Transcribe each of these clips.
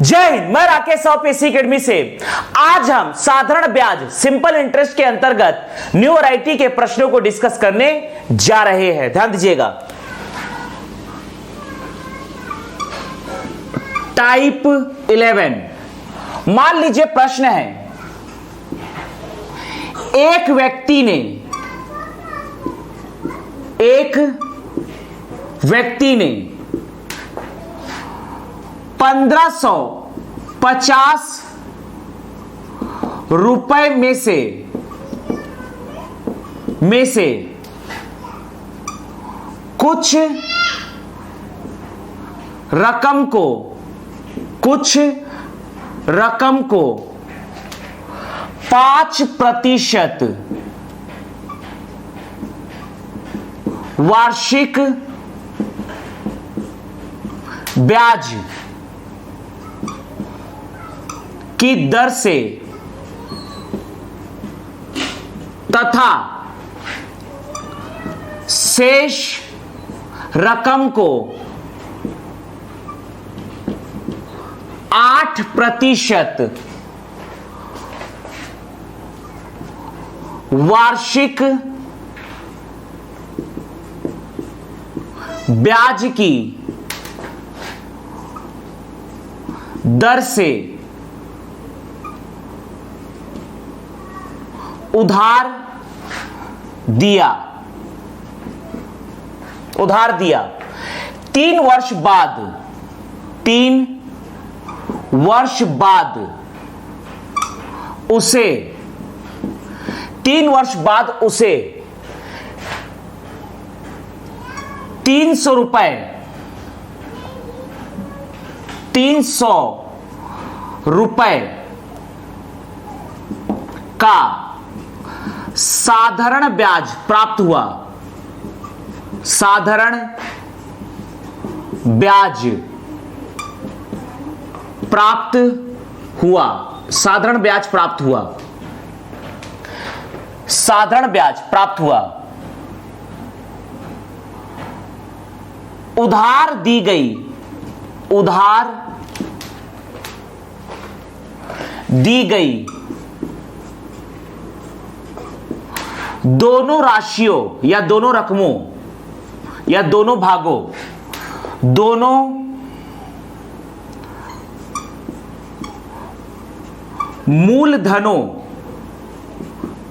जय हिंद। मैं Rakesh Sahu PC academy से आज हम साधारण ब्याज सिंपल इंटरेस्ट के अंतर्गत न्यू वैरायटी के प्रश्नों को डिस्कस करने जा रहे हैं। ध्यान दीजिएगा। टाइप 11, मान लीजिए प्रश्न है, एक व्यक्ति ने 1550 रुपए में से कुछ रकम को 5% वार्षिक ब्याज की दर से तथा शेष रकम को 8% वार्षिक ब्याज की दर से उधार दिया। 3 वर्ष बाद उसे 300 रुपए का साधारण ब्याज प्राप्त हुआ। साधारण ब्याज प्राप्त हुआ। उधार दी गई दोनों राशियों या दोनों रकमों या दोनों भागों, दोनों मूलधनों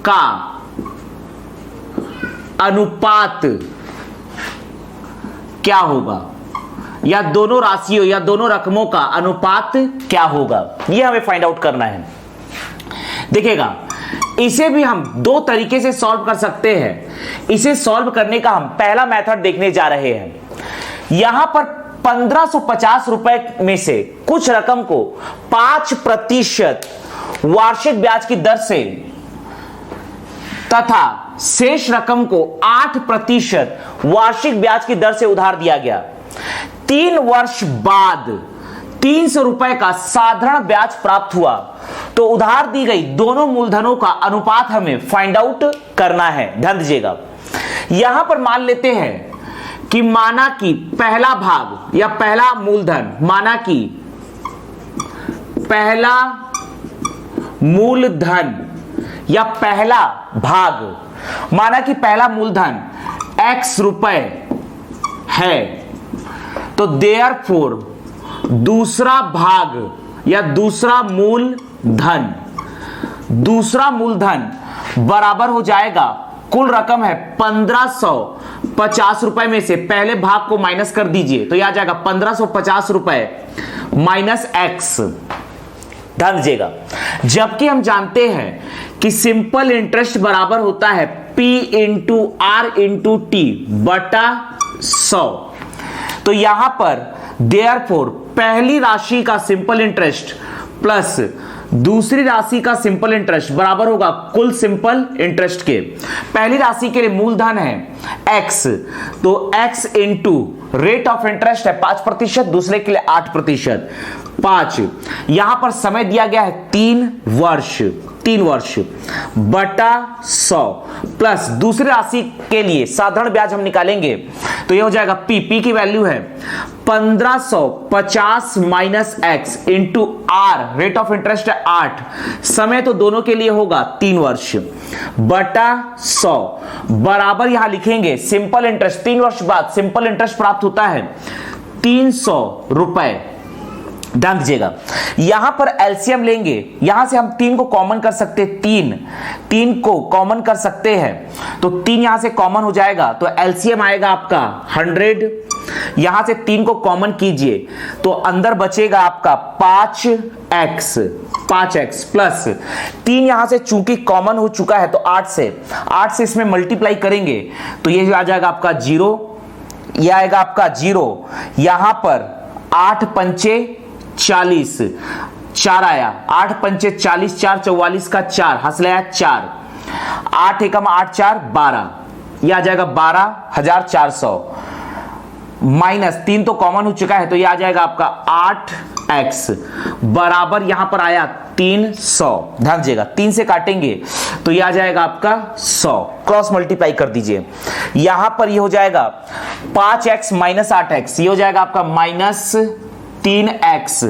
का अनुपात क्या होगा, या दोनों राशियों या दोनों रकमों का अनुपात क्या होगा, यह हमें फाइंड आउट करना है। देखिएगा, इसे भी हम 2 तरीके से सॉल्व कर सकते हैं। इसे सॉल्व करने का हम पहला मेथड देखने जा रहे हैं। यहां पर 1550 रुपए में से कुछ रकम को 5% वार्षिक ब्याज की दर से तथा शेष रकम को 8% वार्षिक ब्याज की दर से उधार दिया गया। 3 वर्ष बाद 300 रुपए का साधारण ब्याज प्राप्त हुआ, तो उधार दी गई दोनों मूलधनों का अनुपात हमें फाइंड आउट करना है। ध्यान दीजिएगा। यहां पर मान लेते हैं कि माना कि पहला भाग या पहला मूलधन, माना कि पहला मूलधन या पहला भाग, माना कि पहला मूलधन x रुपए है, तो देयरफॉर दूसरा भाग या दूसरा मूलधन बराबर हो जाएगा, कुल रकम है 1550 रुपए में से पहले भाग को माइनस कर दीजिए, तो यह आ जाएगा 1550 रुपए माइनस x। ध्यान दीजिएगा, जबकि हम जानते हैं कि सिंपल इंटरेस्ट बराबर होता है P into R into T बटा 100। तो यहां पर देयरफॉर पहली राशि का सिंपल इंटरेस्ट प्लस दूसरी राशि का सिंपल इंटरेस्ट बराबर होगा कुल सिंपल इंटरेस्ट के। पहली राशि के लिए मूलधन है x, तो x into rate of interest है 5%, दूसरे के लिए 8%। 5 यहां पर समय दिया गया है 3 वर्ष बटा 100 प्लस दूसरी राशि के लिए साधारण ब्याज हम निकालेंगे, तो यह हो जाएगा p की वैल्यू है 1550 minus X into R, rate of interest है 8, समय तो दोनों के लिए होगा 3 वर्ष, बटा 100 बराबर यहां लिखेंगे सिंपल इंटरेस्ट, 3 वर्ष बाद सिंपल इंटरेस्ट प्राप्त होता है 300 रुपए। ध्यान दीजिएगा, यहां पर एलसीएम लेंगे, यहां से हम 3 को कॉमन कर सकते हैं, 3 को कॉमन कर सकते हैं, तो 3 यहां से कॉमन हो जाएगा, तो एलसीएम आएगा आपका 100। यहां से 3 को कॉमन कीजिए तो अंदर बचेगा आपका 5x प्लस 3 यहां से चूंकि कॉमन हो चुका है तो 8 से इसमें मल्टीप्लाई करेंगे तो ये आ जाएगा आपका 0, यह आएगा आपका 0, यहां पर 8 पंचे 40, 4 आया, 8 पंचे 40, 4 44 का 4, हंसलाया 4, 8 एकम 8 4 12, यह आ जाएगा 12,400 माइनस 3 तो कॉमन हो चुका है तो यह आ जाएगा आपका 8x बराबर यहां पर आया 300। ध्यान दीजिएगा, 3 से काटेंगे तो यह आ जाएगा आपका 100, क्रॉस मल्टीप्लाई कर दीजिए, यहां पर यह हो जाएगा 5x माइनस 8x, ये हो जाएगा आपका माइनस 3x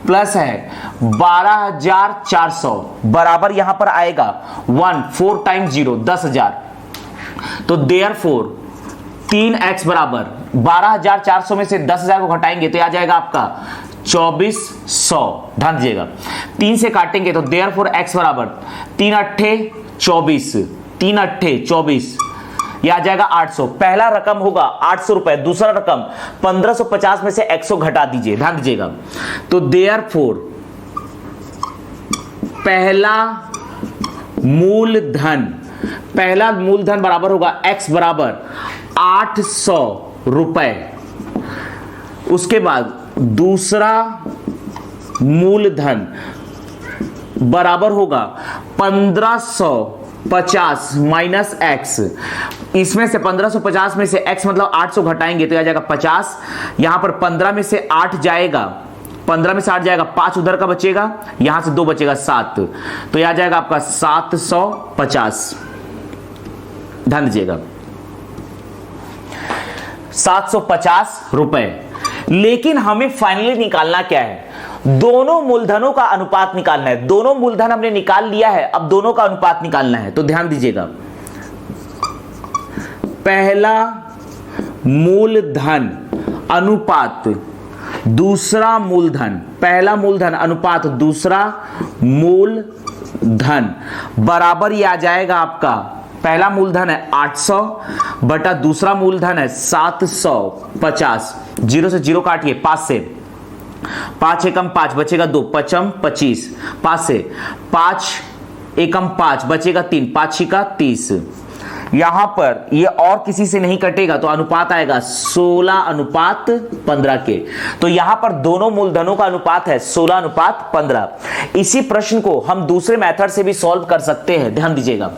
प्लस है 12,400 बराबर यहां पर आएगा 1 4 टाइम्स 0 10,000, तो देयरफॉर 3x बराबर 12,400 में से 10,000 को घटाएंगे तो आ जाएगा आपका 2400। ध्यान दीजिएगा, 3 से काटेंगे तो देयरफॉर x बराबर 3 अट्ठे 24, 3 अट्ठे 24, यह आ जाएगा 800। पहला रकम होगा 800 रुपए, दूसरा रकम 1550 में से 100 घटा दीजिए। ध्यान दीजिएगा, तो देयरफॉर पहला मूलधन बराबर होगा x बराबर 800 रुपए, उसके बाद दूसरा मूलधन बराबर होगा 1550 माइनस x, इसमें से 1550 में से x मतलब 800 घटाएंगे तो आ जाएगा 50, यहां पर 15 में से 8 जाएगा, 15 में से 8 जाएगा, 5 उधर का बचेगा, यहां से 2 बचेगा 7, तो यह आ जाएगा आपका 750। ध्यान दीजिएगा 750 रुपए। लेकिन हमें फाइनली निकालना क्या है, दोनों मूलधनों का अनुपात निकालना है। दोनों मूलधन हमने निकाल लिया है, अब दोनों का अनुपात निकालना है। तो ध्यान दीजिएगा, पहला मूलधन अनुपात दूसरा मूलधन, पहला मूलधन अनुपात दूसरा मूलधन बराबर ये आ जाएगा आपका, पहला मूलधन है 800 बटा दूसरा मूलधन है 750, 0 से 0 काटिए, 5 से 5 एकम 5 बचेगा 2, 5 25, 5 से 5 एकम 5 बचेगा 3, 5 छिका 30, यहां पर ये और किसी से नहीं कटेगा तो अनुपात आएगा 16:15 के। तो यहां पर दोनों मूलधनों का अनुपात है 16:15। इसी प्रश्न को हम दूसरे मेथड से भी सॉल्व कर सकते हैं, ध्यान दीजिएगा,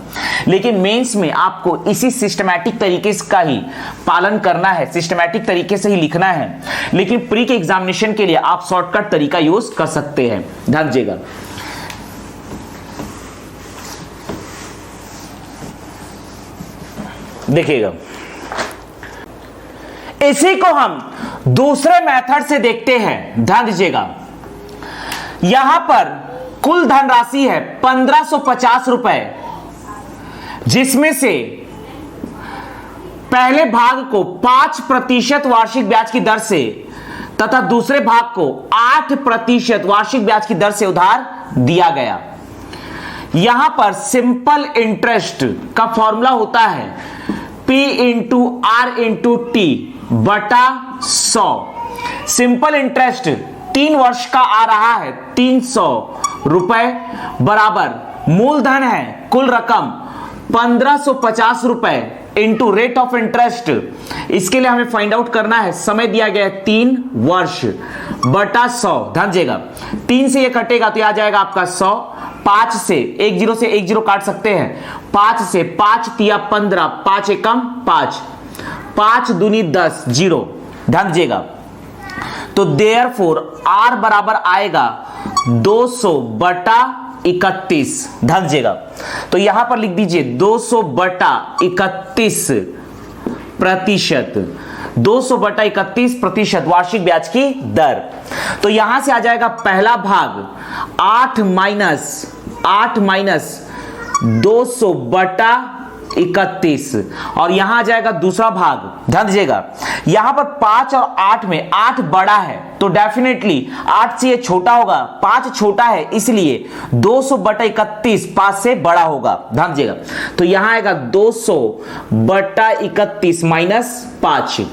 लेकिन मेंस में आपको इसी सिस्टमैटिक तरीके का ही पालन करना है, सिस्टमैटिक तरीके से ही लिखना है। लेकिन प्री के एग्जामिनेशन के लिए आप शॉर्टकट तरीका यूज कर सकते हैं। ध्यान दीजिएगा, देखिएगा, इसी को हम दूसरे मेथड से देखते हैं। ध्यान दीजिएगा, यहां पर कुल धनराशि है 1550 रुपए, जिसमें से पहले भाग को 5% वार्षिक ब्याज की दर से तथा दूसरे भाग को 8% वार्षिक ब्याज की दर से उधार दिया गया। यहां पर सिंपल इंटरेस्ट का फॉर्मूला होता है P into R into T बटा 100। सिंपल इंटरेस्ट 3 वर्ष का आ रहा है 300 रुपए बराबर मूलधन है कुल रकम 1550 रुपए इंटू रेट ऑफ इंटरेस्ट, इसके लिए हमें फाइंड आउट करना है, समय दिया गया है 3 वर्ष बटा 100। ध्यान दीजिएगा, 3 से ये कटेगा तो आ जाएगा आपका 100, 5 से 1 0 से 1 0 काट सकते हैं, 5 से 5 तिया 15, 5 एकम 5, 5 दूनी 10, 0। ध्यान दीजिएगा, तो देयरफॉर R बराबर आएगा 200 बटा 31। ध्यान दीजिएगा, तो यहां पर लिख दीजिए 200 बटा 31%। 200 बटा 31% वार्षिक ब्याज की दर। तो यहां से आ जाएगा पहला भाग 8 माइनस 200 बटा 31 और यहां आ जाएगा दूसरा भाग। ध्यान दीजिएगा यहां पर 5 और 8 में 8 बड़ा है तो डेफिनेटली 8 से ये छोटा होगा, 5 छोटा है इसलिए 200 बटा 31 5 से बड़ा होगा। ध्यान दीजिएगा तो यहां आएगा 200 बटा 31 माइनस 5।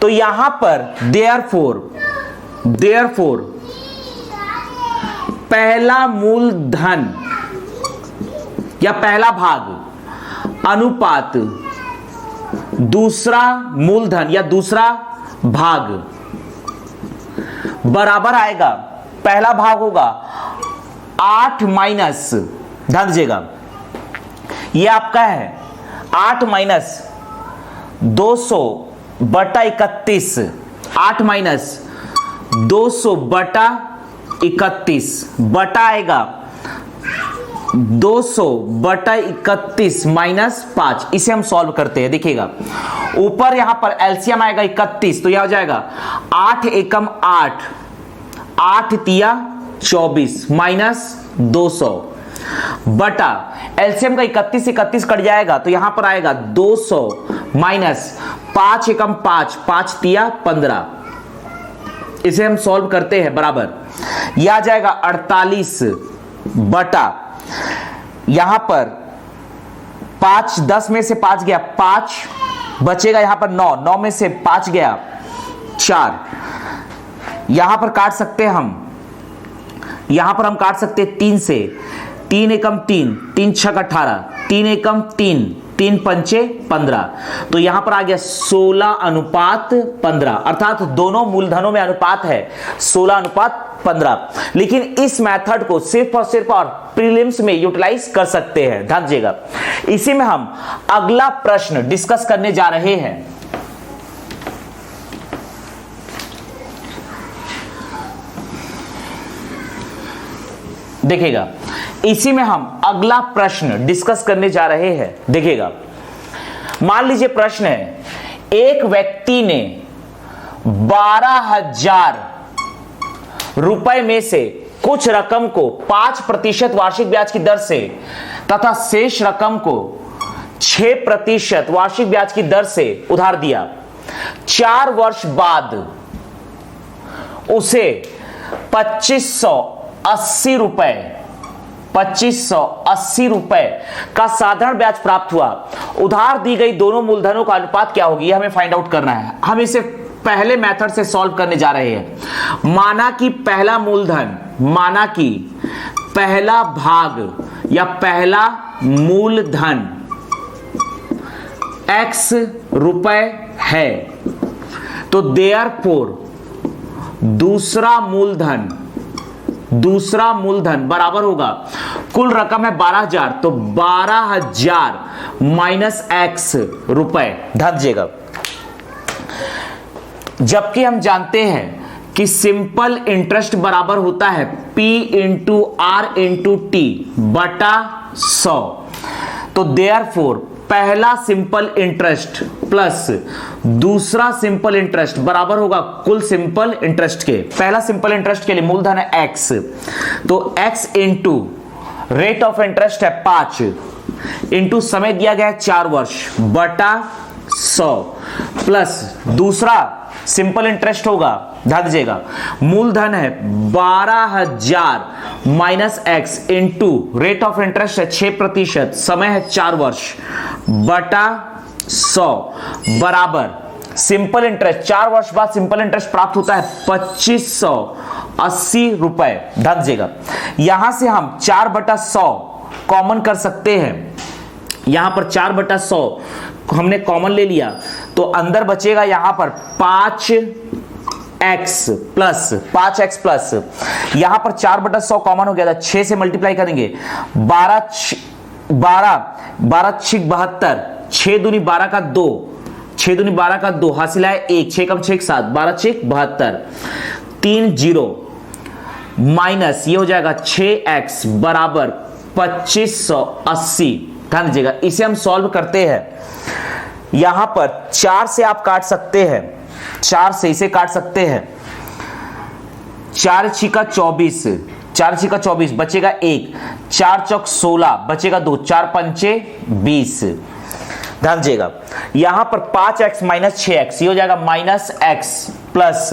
तो यहां पर देयरफॉर पहला मूलधन या पहला भाग अनुपात दूसरा मूलधन या दूसरा भाग बराबर आएगा। पहला भाग होगा 8 माइनस, ध्यान दीजिएगा ये आपका है 8 माइनस 200 बटा 31, 8 माइनस 200 बटा 31 बटा आएगा 200 बटा 31 माइनस 5। इसे हम सॉल्व करते हैं। देखिएगा ऊपर यहां पर एलसीएम आएगा 31 तो यह हो जाएगा 8 एकम 8, 8 तिया 24 माइनस 200 बटा एलसीएम का 31 से 31 कट जाएगा तो यहां पर आएगा 200 माइनस 5 एकम 5, 5 तिया 15। इसे हम सॉल्व करते हैं बराबर। यह आ जाएगा 48 बटा यहां पर 5, 10 में से 5 गया 5 बचेगा, यहां पर 9, 9 में से 5 गया 4। यहां पर काट सकते हैं हम, यहां पर हम काट सकते हैं 3 से, 3 एकम 3, 3 छक 18, 3 एकम 3, 3 पंचे 15। तो यहां पर आ गया 16:15 अर्थात दोनों मूलधनों में अनुपात है 16:15। लेकिन इस मेथड को सिर्फ और सिर्फ और प्रीलिम्स में यूटिलाइज कर सकते हैं। ध्यान दीजिएगा इसी में हम अगला प्रश्न डिस्कस करने जा रहे हैं। देखिएगा इसी में हम अगला प्रश्न डिस्कस करने जा रहे हैं। देखिएगा मान लीजिए प्रश्न है एक व्यक्ति ने 12,000 रुपए में से कुछ रकम को 5% वार्षिक ब्याज की दर से तथा शेष रकम को 6% वार्षिक ब्याज की दर से उधार दिया। 4 वर्ष बाद उसे 2580 रुपए का साधारण ब्याज प्राप्त हुआ। उधार दी गई दोनों मूलधनों का अनुपात क्या होगी, यह हमें फाइंड आउट करना है। हम इसे पहले मेथड से सॉल्व करने जा रहे हैं। माना कि पहला मूलधन, माना कि पहला भाग या पहला मूलधन x रुपए है तो देयरफॉर दूसरा मूलधन बराबर होगा, कुल रकम है 12,000 तो 12,000 माइनस x रुपए। ध्यान दीजिएगा जबकि हम जानते हैं कि सिंपल इंटरेस्ट बराबर होता है P into R into T बटा 100। तो देयरफॉर पहला सिंपल इंटरेस्ट प्लस दूसरा सिंपल इंटरेस्ट बराबर होगा कुल सिंपल इंटरेस्ट के। पहला सिंपल इंटरेस्ट के लिए मूलधन है x तो x into rate of interest है 5 इंटू समय दिया गया है 4 वर्ष बटा 100 प्लस दूसरा सिंपल इंटरेस्ट होगा। ध्यान दीजिएगा मूलधन है 12,000 minus x into rate of interest है 6%, समय है 4 वर्ष बटा 100 बराबर सिंपल इंटरेस्ट 4 वर्ष बाद सिंपल इंटरेस्ट प्राप्त होता है 2580 रुपए। ध्यान दीजिएगा यहां से हम 4/100 कॉमन कर सकते हैं। यहां पर 4/100 हमने कॉमन ले लिया तो अंदर बचेगा यहां पर 5x प्लस यहां पर 4/100 कॉमन हो गया था, 6 से मल्टीप्लाई करेंगे 12 6 72, 6 दूनी 12 का 2, 6 दूनी 12 का 2 हासिल है 1, 6 कम 6 7, 12 6 72, 3 0 माइनस ये हो जाएगा 6x बराबर 2580। ध्यान दीजिएगा इसे हम सॉल्व करते हैं यहां पर 4 से आप काट सकते हैं, 4 से इसे काट सकते हैं, 4 छिका 24, 4 छिका 24 बचेगा 1, 4 चौक 16 बचेगा 2, 4 पंचे 20। ध्यान दीजिएगा यहां पर 5x माइनस 6x, ये हो जाएगा माइनस x प्लस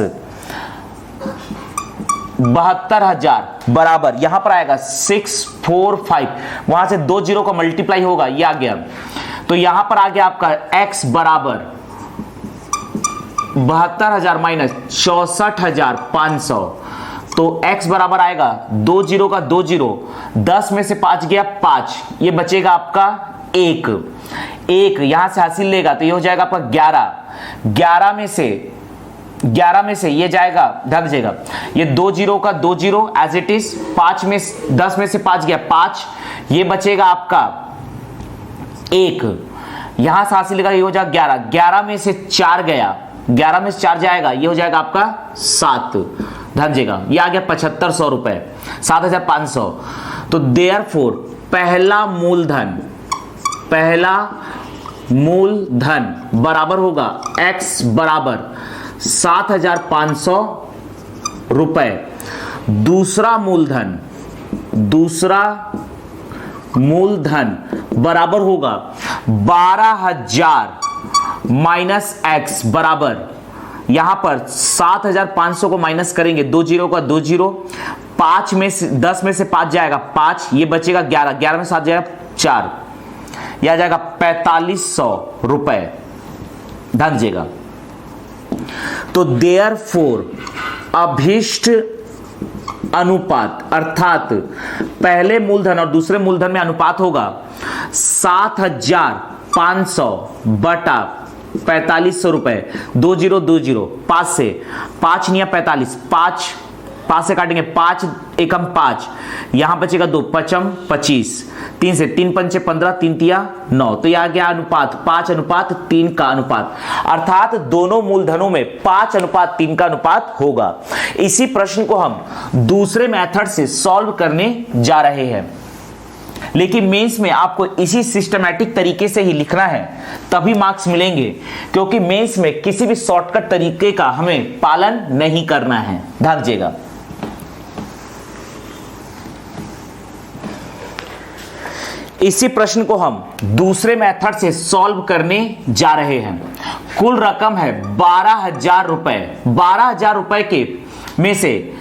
72,000 बराबर यहां पर आएगा 645, वहां से 2 जीरो का मल्टीप्लाई होगा, ये आ गया। तो यहां पर आ गया आपका x बराबर 72,000 माइनस 64,500, तो x बराबर आएगा 2 जीरो का 2 जीरो, 10 में से 5 गया 5, ये बचेगा आपका 1, यहां से हासिल लेगा तो ये हो जाएगा आपका 11, 11 में से ये जाएगा, ध्यान दीजिएगा ये 2 जीरो का 2 जीरो एज इट इज, 5 में 10 में से 5 गया 5, ये बचेगा आपका 1, यहां से हासिल लेगा ये हो जाएगा 11, 11 में से 4 गया, 11 में से 4 जाएगा ये हो जाएगा आपका 7। ध्यान दीजिएगा ये आ गया 7500 रुपए, 7500। तो देयरफॉर पहला मूलधन बराबर होगा x बराबर 7,500 रुपए। दूसरा मूलधन बराबर होगा 12,000 माइनस x बराबर, यहां पर 7,500 को माइनस करेंगे, 2 जीरो का 2 जीरो, 5 में से 10 में से 5 जाएगा 5, ये बचेगा 11, 11 में 7 जाएगा 4, यह आ जाएगा 4500 रुपए। ध्यान दीजिएगा तो देयरफॉर अभीष्ट अनुपात अर्थात पहले मूलधन और दूसरे मूलधन में अनुपात होगा 7,500 बटा 4500 रुपए, 2 जीरो 2 जीरो, 5 से 5 निया 45, 5 से काटेंगे 5 एकम 5, यहां बचेगा 2 पचम 25, 3 से 3 पंचे 15, 3 तिया 9, तो यह आ गया अनुपात 5:3 का अनुपात, अर्थात दोनों मूलधनों में 5:3 का अनुपात होगा। इसी प्रश्न को हम दूसरे मेथड से सॉल्व करने जा रहे हैं, लेकिन मेंस में आपको इसी सिस्टमैटिक तरीके से ही लिखना है, तभी मार्क्स मिलेंगे, क्योंकि मेंस में किसी भी शॉर्टकट तरीके का हमें पालन नहीं करना है। ध्यान दीजिएगा इसी प्रश्न को हम दूसरे मेथड से सॉल्व करने जा रहे हैं। कुल रकम है 12,000 रुपए। 12,000 रुपए के में से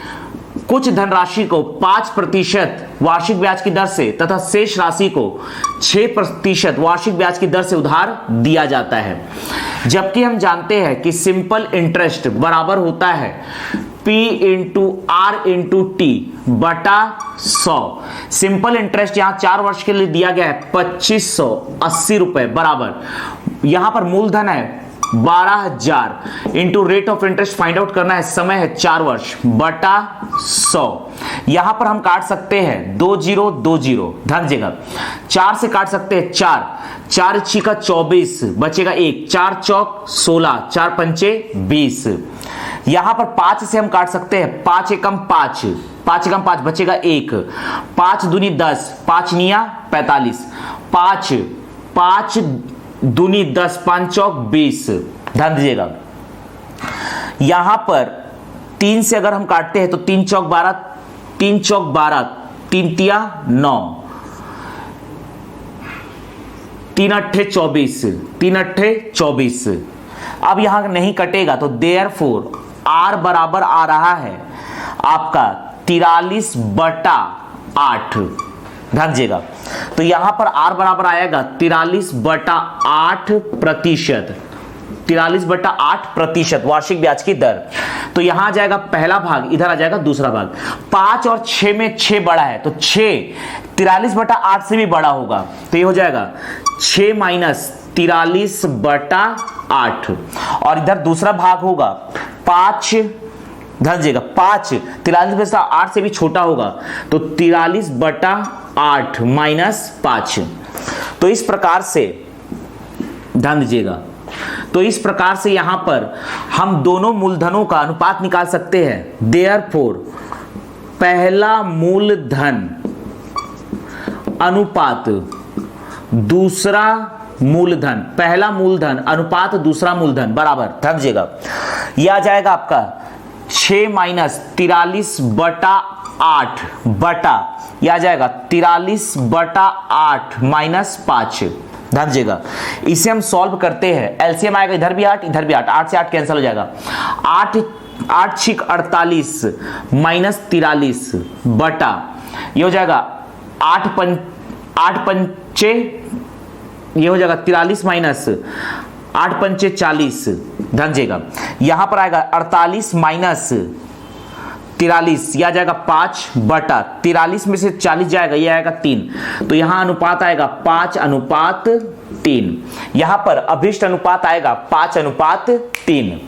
कुछ धनराशि को 5% वार्षिक ब्याज की दर से तथा शेष राशि को 6% वार्षिक ब्याज की दर से उधार दिया जाता है, जबकि हम जानते हैं कि सिंपल इंटरेस्ट बराबर होता है P into R into T बटा 100। सिंपल इंटरेस्ट यहां 4 वर्ष के लिए दिया गया है 2580 रुपए बराबर, यहां पर मूलधन है 12,000 into rate of interest find out करना है, समय है 4 वर्ष बटा 100। यहां पर हम काट सकते हैं 2 जीरो 2 जीरो, ध्यान दीजिएगा 4 से काट सकते हैं 4, 4 छिका 24 बचेगा 1, 4 चौक 16, 4 पंचे 20। यहां पर 5 से हम काट सकते हैं 5 एकम 5, 5 एकम 5 बचेगा 1, 5 दूनी 10, 5 निया 45, 5 दूनी 10, 5 चौक 20। ध्यान दीजिएगा यहां पर 3 से अगर हम काटते हैं तो 3 चौक 12, 3 चौक 12, 3 तिया 9, 3 अट्ठे 24, 3 अट्ठे 24। अब यहां नहीं कटेगा तो देयरफॉर R बराबर आ रहा है आपका 43/8। ध्यान दीजिएगा तो यहां पर R बराबर आएगा 43/8%, 43/8% वार्षिक ब्याज की दर। तो यहां आ जाएगा पहला भाग, इधर आ जाएगा दूसरा भाग। 5 और 6 में 6 बड़ा है तो 6 43/8 से भी बड़ा होगा, तो ये हो जाएगा 6 माइनस 43/8। और इधर दूसरा भाग होगा 5, ध्यान दीजिएगा 5 43/8 से भी छोटा होगा, तो 43/8 माइनस 5। तो इस प्रकार से ध्यान दीजिएगा, तो इस प्रकार से यहां पर हम दोनों मूलधनों का अनुपात निकाल सकते हैं। देयरफॉर पहला मूलधन अनुपात दूसरा मूलधन, पहला मूलधन अनुपात दूसरा मूलधन बराबर, ध्यान दीजिएगा, यह आ जाएगा आपका 6 माइनस 43 बटा 8 बटा, यह आ जाएगा 43 बटा 8 माइनस 5। ध्यान दीजिएगा, इसे हम सॉल्व करते हैं, एलसीएम आएगा इधर भी 8 इधर भी 8, 8 से 8 कैंसिल हो जाएगा, 8 6 48 माइनस 43 बटा, ये हो जाएगा 8 पंचे, ये हो जाएगा 43 माइनस 8 पंचे 40। ध्यान दीजिएगा, यहां पर आएगा 48 माइनस 43, यह आ जाएगा 5 बटा 43 में से 40 जाएगा, यह आएगा 3, तो यहां अनुपात आएगा 5:3। यहां पर अभिष्ट अनुपात आएगा 5:3।